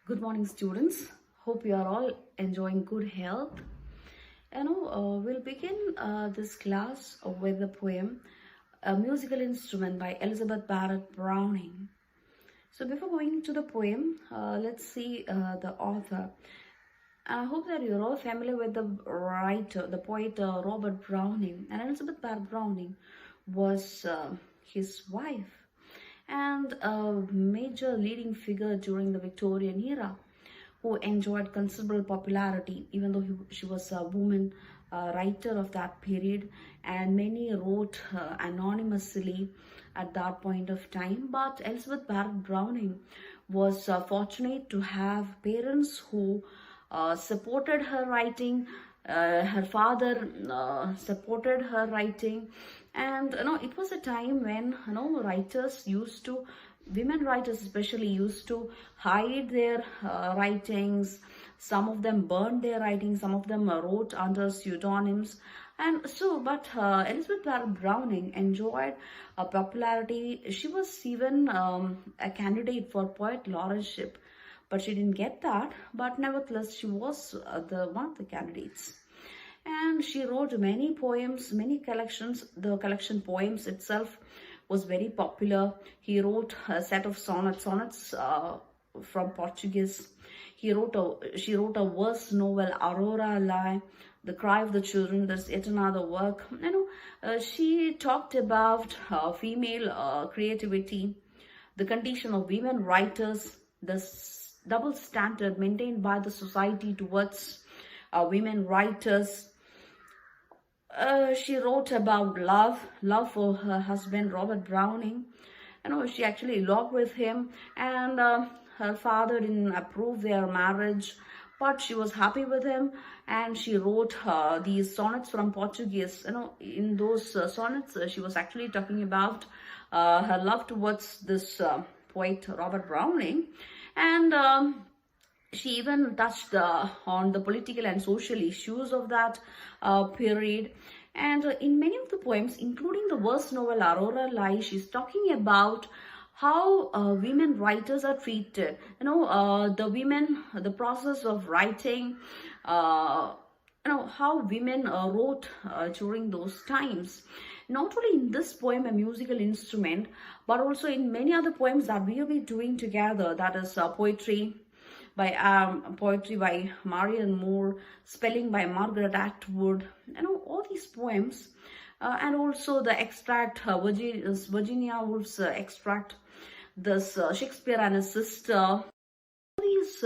Good morning, students. Hope you are all enjoying good health. We'll begin this class with the poem A Musical Instrument by Elizabeth Barrett Browning. So before going to the poem, let's see the author. I hope that you're all familiar with the writer, the poet Robert Browning. And Elizabeth Barrett Browning was his wife and a major leading figure during the Victorian era who enjoyed considerable popularity, even though she was a woman writer of that period, and many wrote anonymously at that point of time. But Elizabeth Barrett Browning was fortunate to have parents who supported her writing. Her father supported her writing, and it was a time when writers used to, women writers especially, used to hide their writings. Some of them burned their writings, some of them wrote under pseudonyms. And so, but Elizabeth Barrett Browning enjoyed popularity. She was even a candidate for poet laureateship, but she didn't get that. But nevertheless, she was one of the candidates. And she wrote many poems, many collections. The collection Poems itself was very popular. He wrote a set of sonnets from Portuguese. She wrote a verse novel, Aurora Lie, The Cry of the Children. There's yet another work. She talked about female creativity, the condition of women writers, the double standard maintained by the society towards women writers. She wrote about love for her husband, Robert Browning. She actually eloped with him, and her father didn't approve their marriage, but she was happy with him, and she wrote these sonnets from Portuguese. In those sonnets, she was actually talking about her love towards this poet, Robert Browning, and she even touched on the political and social issues of that period. And in many of the poems, including the verse novel Aurora Lie, she's talking about how women writers are treated. The process of writing, how women wrote during those times. Not only in this poem, A Musical Instrument, but also in many other poems that we'll be doing together, that is poetry by Marian Moore, spelling by Margaret Atwood. All these poems, and also the extract, Virginia Woolf's extract, this Shakespeare and His Sister. These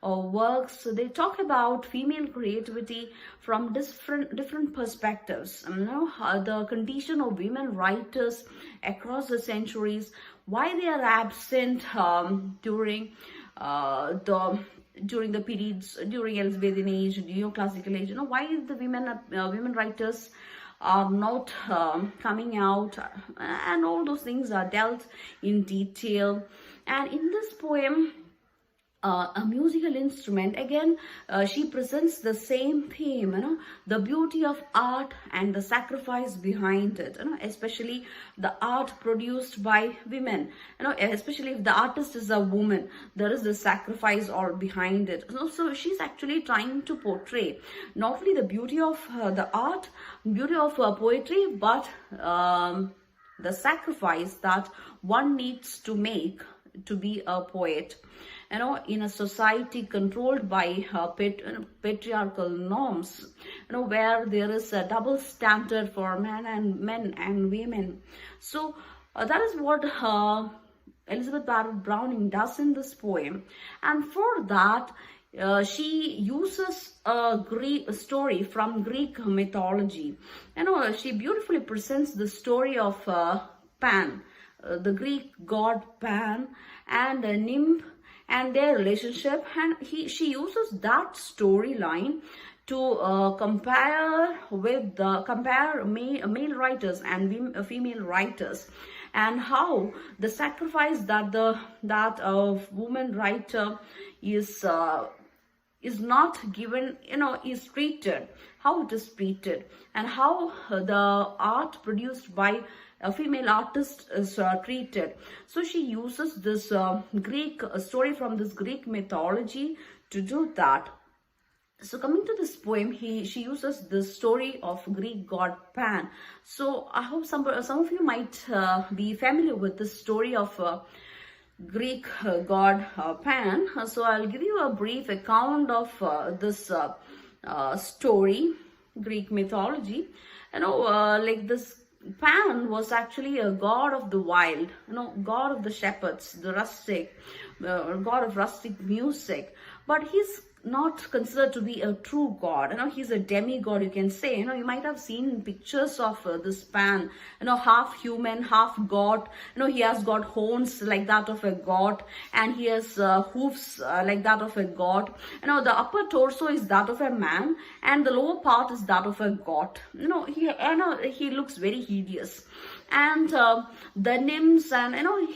works, they talk about female creativity from different perspectives. The condition of women writers across the centuries, why they are absent during the periods during Elizabethan age, neoclassical age. Why the women writers are not coming out, and all those things are dealt in detail. And in this poem, A Musical Instrument, again she presents the same theme, the beauty of art and the sacrifice behind it, especially the art produced by women, especially if the artist is a woman, there is the sacrifice all behind it. So she's actually trying to portray not only the beauty of the art, beauty of poetry, but the sacrifice that one needs to make to be a poet. In a society controlled by patriarchal norms, where there is a double standard for men and women. So that is what Elizabeth Barrett Browning does in this poem. And for that, she uses a story from Greek mythology. She beautifully presents the story of Pan, the Greek god Pan, and a nymph, and their relationship. And she uses that storyline to compare male writers and female writers, and how the sacrifice that a woman writer is not given, is treated, how it is treated, and how the art produced by a female artist is treated. So she uses this Greek story from this Greek mythology to do that. So coming to this poem, she uses the story of Greek god Pan. So I hope some of you might be familiar with the story of Greek god Pan. So I'll give you a brief account of this story, Greek mythology. Like this Pan was actually a god of the wild, god of the shepherds, the rustic, god of rustic music. But he's not considered to be a true god. He's a demigod, you can say. You might have seen pictures of this Pan, half human, half god. He has got horns like that of a god, and he has hoofs like that of a god. The upper torso is that of a man, and the lower part is that of a god. He looks very hideous. And the nymphs, and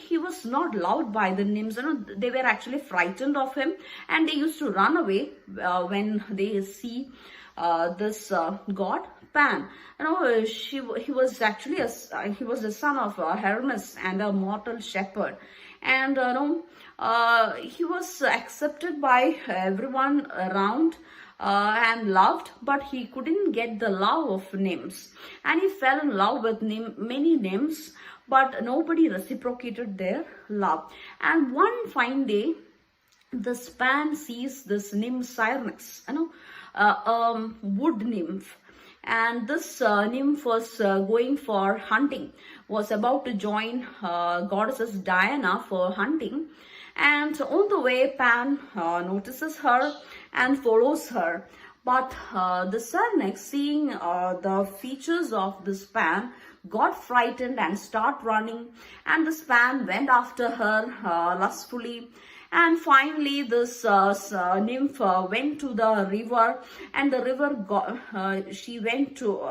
he was not loved by the nymphs. They were actually frightened of him, and they used to run away when they see this god Pan. He was actually he was the son of Hermes and a mortal shepherd, and he was accepted by everyone around and loved, but he couldn't get the love of nymphs, and he fell in love with many nymphs, but nobody reciprocated their love. And one fine day, this Pan sees this nymph Syrinx, wood nymph, and this nymph was going for hunting, was about to join goddesses Diana for hunting. And on the way, Pan notices her and follows her. But the Syrinx, seeing the features of this Pan, got frightened and started running. And this Pan went after her lustfully. And finally, this nymph went to the river, and the river she went to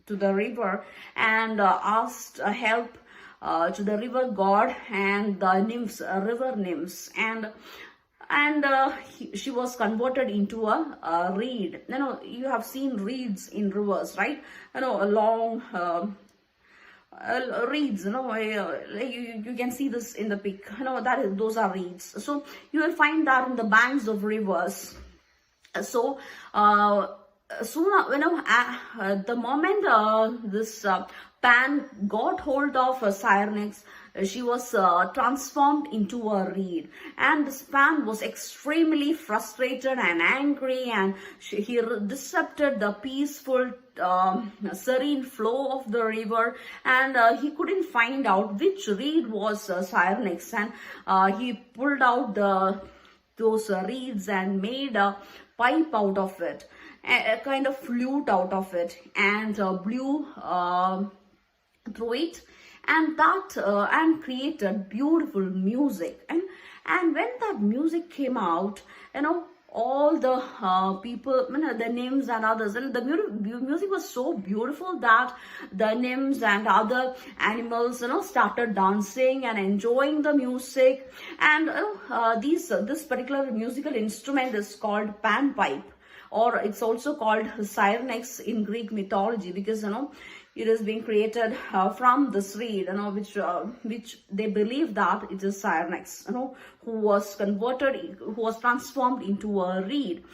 the river and asked help to the river god and the nymphs, river nymphs, and she was converted into a reed. You have seen reeds in rivers, right? A long reeds. You can see this in the pic. Those are reeds. So you will find that in the banks of rivers. So soon, the moment this Pan got hold of Syrinx, she was transformed into a reed, and this Pan was extremely frustrated and angry, and he disrupted the peaceful serene flow of the river, and he couldn't find out which reed was Syrinx, and he pulled out those reeds and made a pipe out of it, a kind of flute out of it, and blew through it, and created beautiful music. And when that music came out, all the people, the nymphs and others, and the music was so beautiful that the nymphs and other animals, started dancing and enjoying the music. And this particular musical instrument is called panpipe, or it's also called Syrinx in Greek mythology, because it is being created from this reed, which they believe that it is Syrinx, who was transformed into a reed.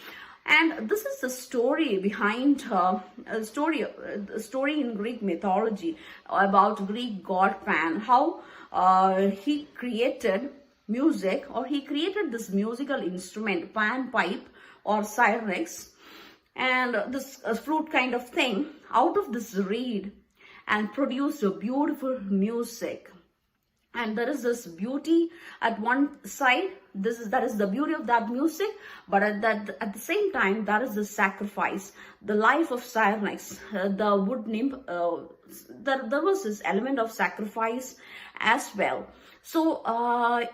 And this is the story behind a story in Greek mythology about Greek god Pan, how he created music, or he created this musical instrument, panpipe or Syrinx, and this flute kind of thing, out of this reed, and produced a beautiful music. And there is this beauty at one side. That is the beauty of that music, but at the same time, that is the sacrifice, the life of Syrinx, the wood nymph. There was this element of sacrifice as well. So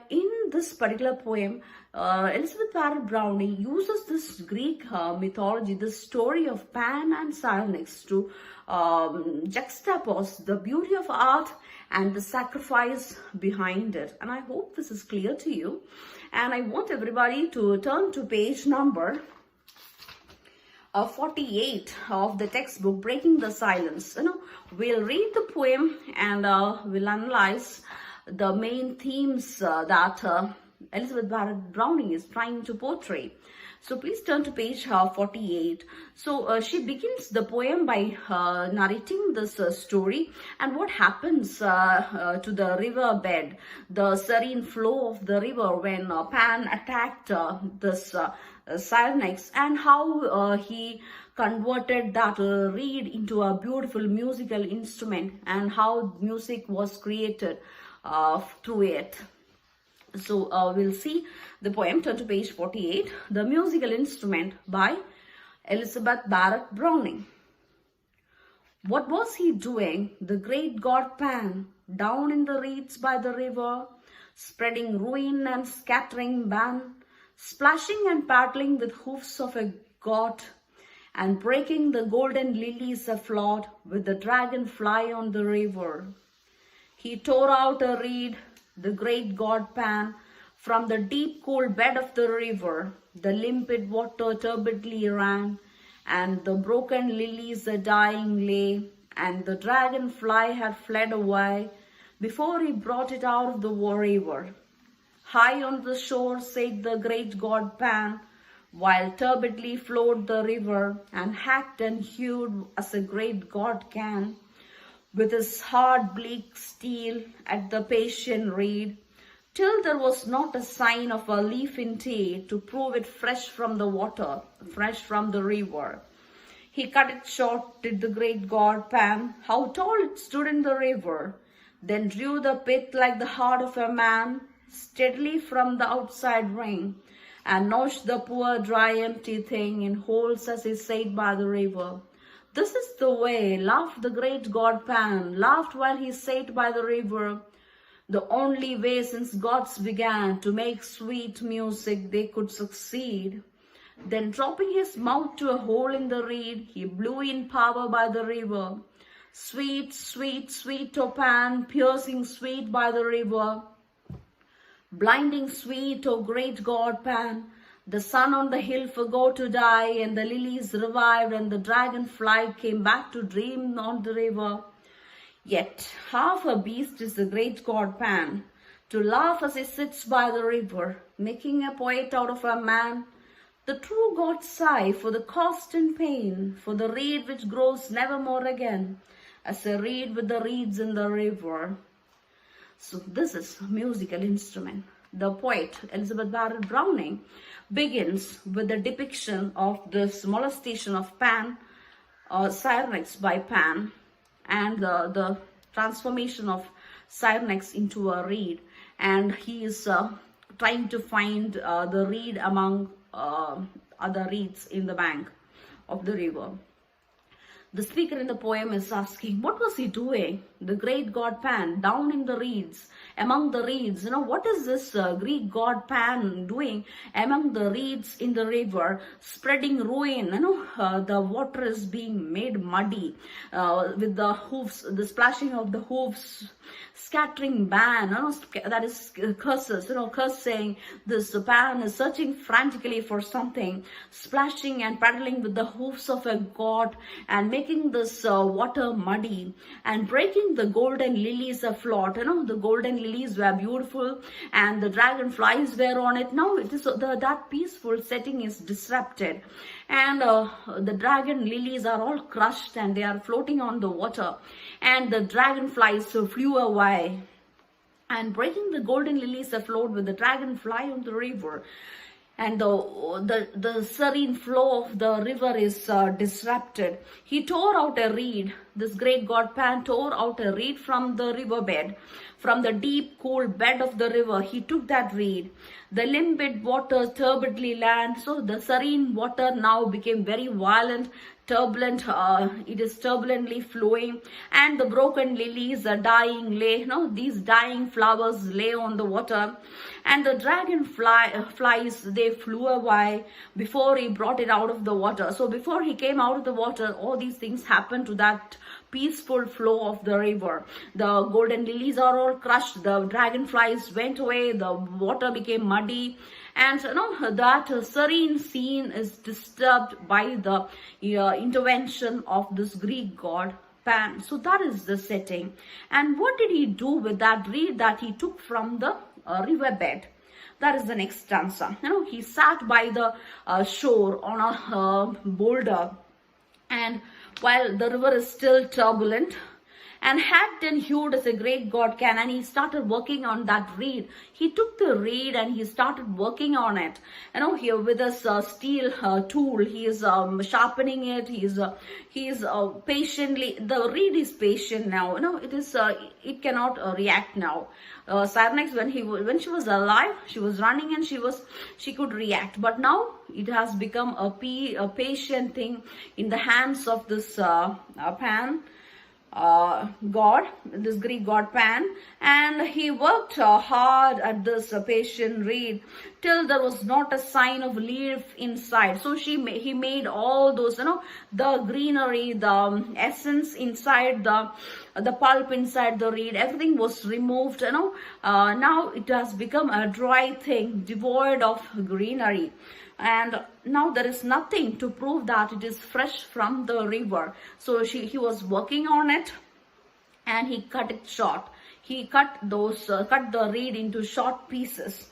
in this particular poem, Elizabeth Barrett Browning uses this Greek mythology, this story of Pan and Syrinx, to juxtapose the beauty of art and the sacrifice behind it. And I hope this is clear to you. And I want everybody to turn to page number 48 of the textbook, Breaking the Silence. we'll read the poem and we'll analyze the main themes that Elizabeth Barrett Browning is trying to portray. So please turn to page 48. So she begins the poem by narrating this story and what happens to the river bed, the serene flow of the river when Pan attacked this Cyrenex, and how he converted that reed into a beautiful musical instrument, and how music was created through it. So we'll see the poem. Turn to page 48. The Musical Instrument by Elizabeth Barrett Browning. What was he doing, the great god Pan, down in the reeds by the river, spreading ruin and scattering ban, splashing and paddling with hoofs of a god, and breaking the golden lilies afloat with the dragonfly on the river? He tore out a reed, the great god Pan, from the deep cool bed of the river. The limpid water turbidly ran, and the broken lilies a dying lay, and the dragonfly had fled away before he brought it out of the river. High on the shore sate the great god Pan, while turbidly flowed the river, and hacked and hewed as a great god can, with his hard bleak steel at the patient reed, till there was not a sign of a leaf in tea to prove it fresh from the water, fresh from the river. He cut it short, did the great god Pan, how tall it stood in the river, then drew the pith like the heart of a man, steadily from the outside ring, and noshed the poor dry empty thing in holes as he sate by the river. This is the way, laughed the great god Pan, laughed while he sate by the river, the only way since gods began to make sweet music they could succeed. Then dropping his mouth to a hole in the reed, he blew in power by the river. Sweet, sweet, sweet, O Pan, piercing sweet by the river. Blinding sweet, O great god Pan, the sun on the hill forgot to die, and the lilies revived, and the dragonfly came back to dream on the river. Yet half a beast is the great god Pan, to laugh as he sits by the river, making a poet out of a man. The true gods sigh for the cost and pain, for the reed which grows never more again, as a reed with the reeds in the river. So this is a musical instrument. The poet Elizabeth Barrett Browning begins with the depiction of this molestation of Pan, Cyrenex by Pan, and the transformation of Cyrenex into a reed, and he is trying to find the reed among other reeds in the bank of the river. The speaker in the poem is asking, what was he doing, the great god Pan, down in the reeds, among the reeds? What is this Greek god Pan doing among the reeds in the river, spreading ruin? The water is being made muddy with the hoofs, the splashing of the hoofs, scattering ban, that is curses, cursing. This Pan is searching frantically for something, splashing and paddling with the hoofs of a god, and making this water muddy, and breaking the golden lilies afloat. The golden lilies were beautiful, and the dragonflies were on it. Now it is that peaceful setting is disrupted, and the dragon lilies are all crushed, and they are floating on the water, and the dragonflies flew away, and breaking the golden lilies afloat with the dragonfly on the river. And the serene flow of the river is disrupted. He tore out a reed. This great god Pan tore out a reed from the riverbed, from the deep, cool bed of the river. He took that reed. The limpid water turbidly ran. So the serene water now became very violent, turbulent. It is turbulently flowing, and the broken lilies are dying lay. These dying flowers lay on the water, and the flies, they flew away before he brought it out of the water. So before he came out of the water, all these things happened to that peaceful flow of the river. The golden lilies are all crushed, the dragonflies went away, the water became muddy, and that serene scene is disturbed by the intervention of this Greek god Pan. So that is the setting. And what did he do with that reed that he took from the riverbed? That is the next stanza. He sat by the shore on a boulder, and while the river is still turbulent, and hacked and hewed as a great god can, and he started working on that reed. He took the reed and he started working on it. Here with this steel tool, he is sharpening it. He is patiently. The reed is patient now. It is. It cannot react now. Cyrenex, when she was alive, she was running and she could react. But now it has become a patient thing in the hands of this Pan. God, this Greek god Pan, and he worked hard at this patient reed till there was not a sign of leaf inside. So he made all those, the greenery, the essence inside the pulp inside the reed, everything was removed. Now it has become a dry thing, devoid of greenery. And now there is nothing to prove that it is fresh from the river. So he was working on it, and he cut it short. He cut the reed into short pieces.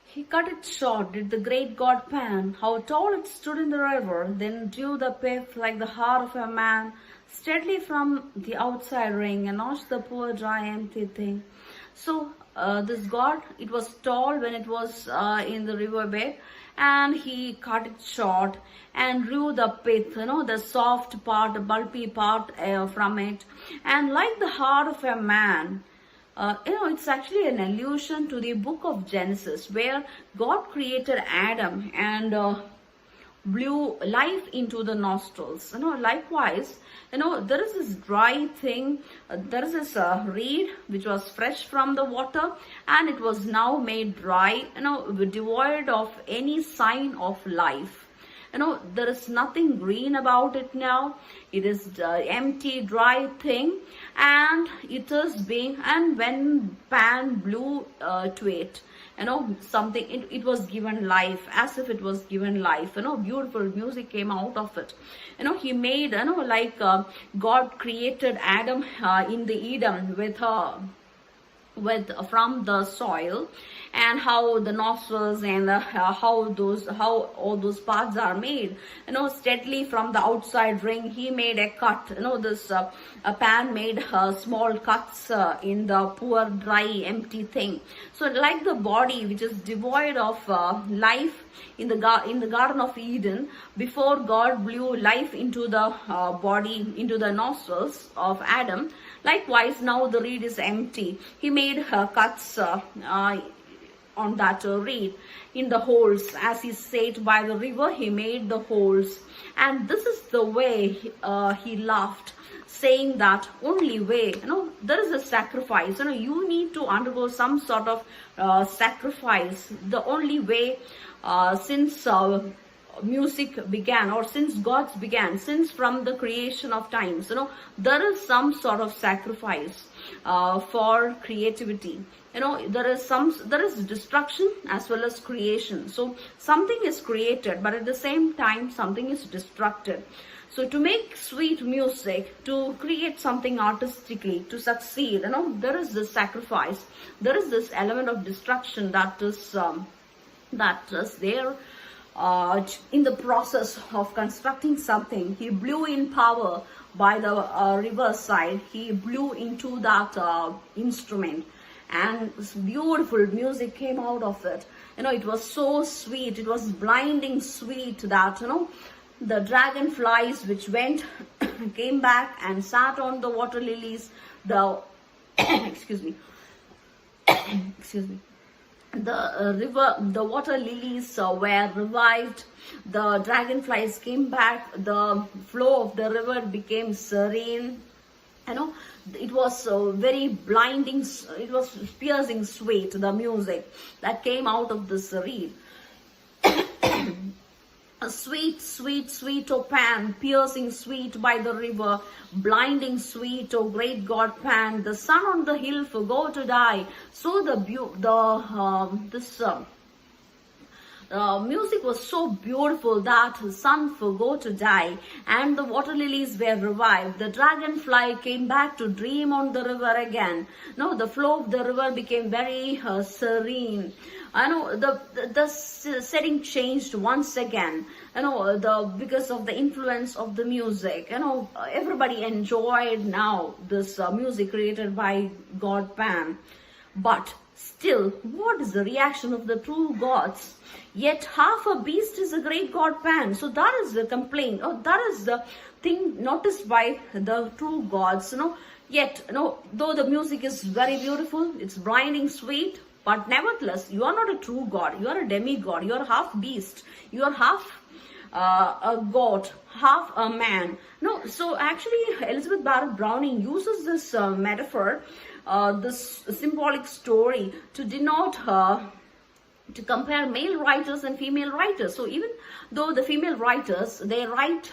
He cut it short, did the great god Pan. How tall it stood in the river, then drew the pith like the heart of a man, steadily from the outside ring, and notched the poor dry empty thing. So this god, it was tall when it was in the riverbed, and he cut it short and drew the pith, the soft part, the bulky part from it, and like the heart of a man. It's actually an allusion to the book of Genesis, where God created Adam and blew life into the nostrils. Likewise, there is this dry thing, there is this reed which was fresh from the water, and it was now made dry, devoid of any sign of life. There is nothing green about it now. It is the empty, dry thing, and it is being, and when Pan blew to it, something, it was given life, as if it was given life. Beautiful music came out of it. He made, like God created Adam in the Eden from the soil, and how the nostrils and how all those parts are made. Steadily from the outside ring, he made a cut. This Pan made small cuts in the poor, dry, empty thing. So like the body which is devoid of life in the Garden of Eden, before God blew life into the body, into the nostrils of Adam, likewise now the reed is empty. He made cuts on that reed in the holes. As he sat by the river, he made the holes, and this is the way he laughed, saying that only way, there is a sacrifice. You need to undergo some sort of sacrifice. The only way, since music began, or since God's began, since from the creation of times, there is some sort of sacrifice for creativity. There is destruction as well as creation. So something is created, but at the same time something is destructed. So to make sweet music, to create something artistically, to succeed, there is this sacrifice. There is this element of destruction that is there in the process of constructing something. He blew in power by the riverside. He blew into that instrument, and beautiful music came out of it. It was so sweet. It was blinding sweet that, the dragonflies which went, came back and sat on the water lilies. The, excuse me, the water lilies were revived. The dragonflies came back. The flow of the river became serene. It was very blinding. It was piercing sweet, the music that came out of this reed. A sweet, sweet, sweet, O Pan, piercing sweet by the river, blinding sweet, O great god Pan, the sun on the hill forgo to die. So Music was so beautiful that the sun forgot to die and the water lilies were revived. The dragonfly came back to dream on the river again. No, the flow of the river became very serene. I know the setting changed once again. Because of the influence of the music. Everybody enjoyed now this music created by God Pan. But still, what is the reaction of the true gods? Yet half a beast is a great god Pan. So that is the complaint. That is the thing noticed by the true gods. Yet, though the music is very beautiful, it's blinding sweet, but nevertheless, you are not a true god. You are a demigod. You are half beast. You are half a god, half a man. So actually, Elizabeth Barrett Browning uses this metaphor, this symbolic story to denote to compare male writers and female writers. So even though the female writers, they write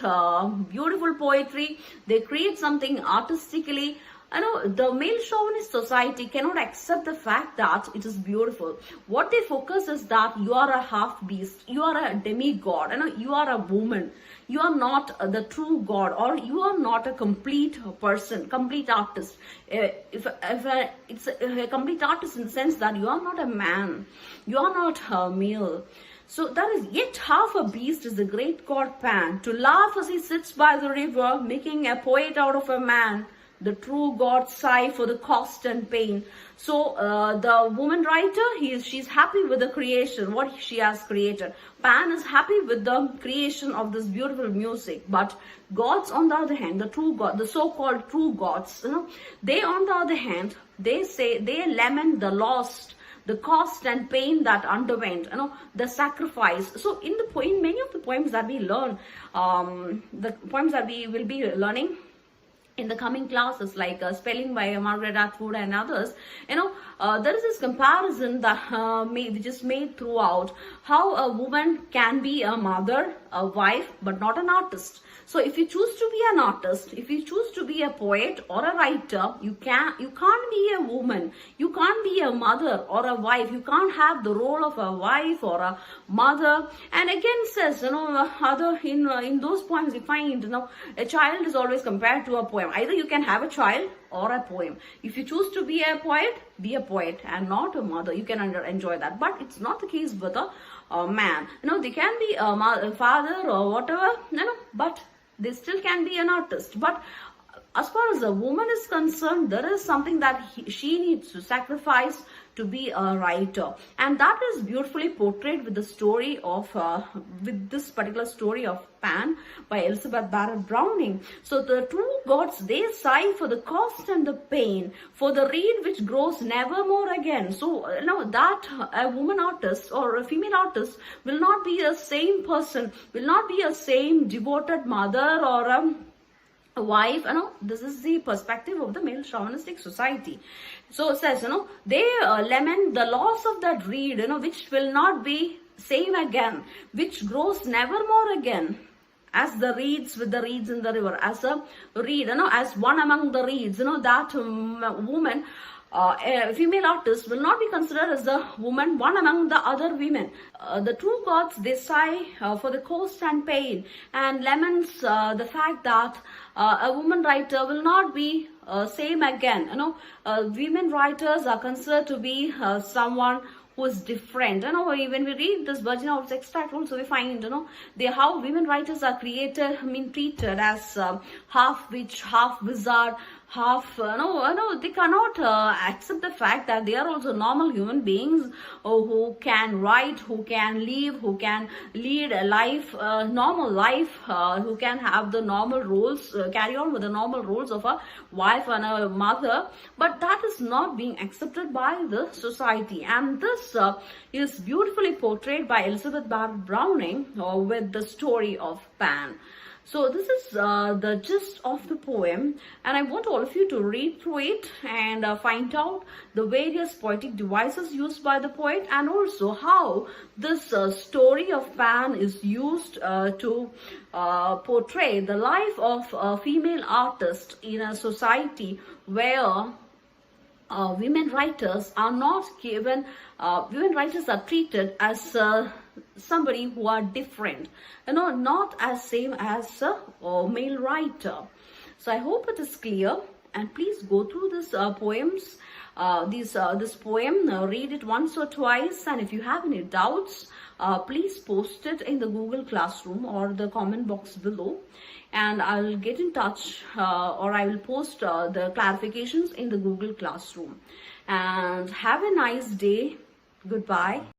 beautiful poetry, they create something artistically, the male chauvinist society cannot accept the fact that it is beautiful. What they focus is that you are a half beast, you are a demigod, you are a woman, you are not the true god, or you are not a complete person, complete artist. It's a complete artist in the sense that you are not a man, you are not a male. So that is, yet half a beast is the great god Pan, to laugh as he sits by the river, making a poet out of a man. The true God sigh for the cost and pain. So the woman writer, she's happy with the creation, what she has created. Pan is happy with the creation of this beautiful music. But gods, on the other hand, the true God, the so-called true gods, they, on the other hand, they say, they lament the lost, the cost and pain that underwent, the sacrifice. So in many of the poems that we learn, the poems that we will be learning in the coming classes, like Spelling by Margaret Atwood and others, there is this comparison that which is made throughout, how a woman can be a mother, a wife, but not an artist. So if you choose to be an artist, if you choose to be a poet or a writer, you can't be a woman, you can't be a mother or a wife, you can't have the role of a wife or a mother. And again says, in those poems we find, a child is always compared to a poem. Either you can have a child or a poem. If you choose to be a poet and not a mother, you can enjoy that. But it's not the case with a man. They can be a father or whatever, but they still can be an artist. But as far as a woman is concerned, there is something that she needs to sacrifice to be a writer, and that is beautifully portrayed with the story of with this particular story of Pan by Elizabeth Barrett Browning. So the true gods, they sigh for the cost and the pain, for the reed which grows never more again. So that a woman artist or a female artist will not be a same person, will not be a same devoted mother or a wife. This is the perspective of the male chauvinistic society. So it says, they lament the loss of that reed, which will not be same again, which grows never more again. As the reeds with the reeds in the river, as a reed, as one among the reeds, that woman, a female artist will not be considered as the woman, one among the other women. The true gods, they sigh for the cost and pain, and laments the fact that a woman writer will not be same again. Women writers are considered to be someone who is different. When we read this Virginia Woolf's extract also, we find, how women writers are treated as half witch, half wizard, half, they cannot accept the fact that they are also normal human beings who can write, who can live, who can lead a life, normal life, who can have the normal roles, carry on with the normal roles of a wife and a mother. But that is not being accepted by the society. And this is beautifully portrayed by Elizabeth Barrett Browning with the story of Pan. So this is the gist of the poem, and I want all of you to read through it and find out the various poetic devices used by the poet, and also how this story of Pan is used to portray the life of a female artist in a society where women writers are not given, women writers are treated as somebody who are different, not as same as a male writer. So I hope it is clear, and please go through this poems. This poem, read it once or twice, and if you have any doubts, please post it in the Google Classroom or the comment box below, and I'll get in touch, or I will post the clarifications in the Google Classroom. And have a nice day. Goodbye.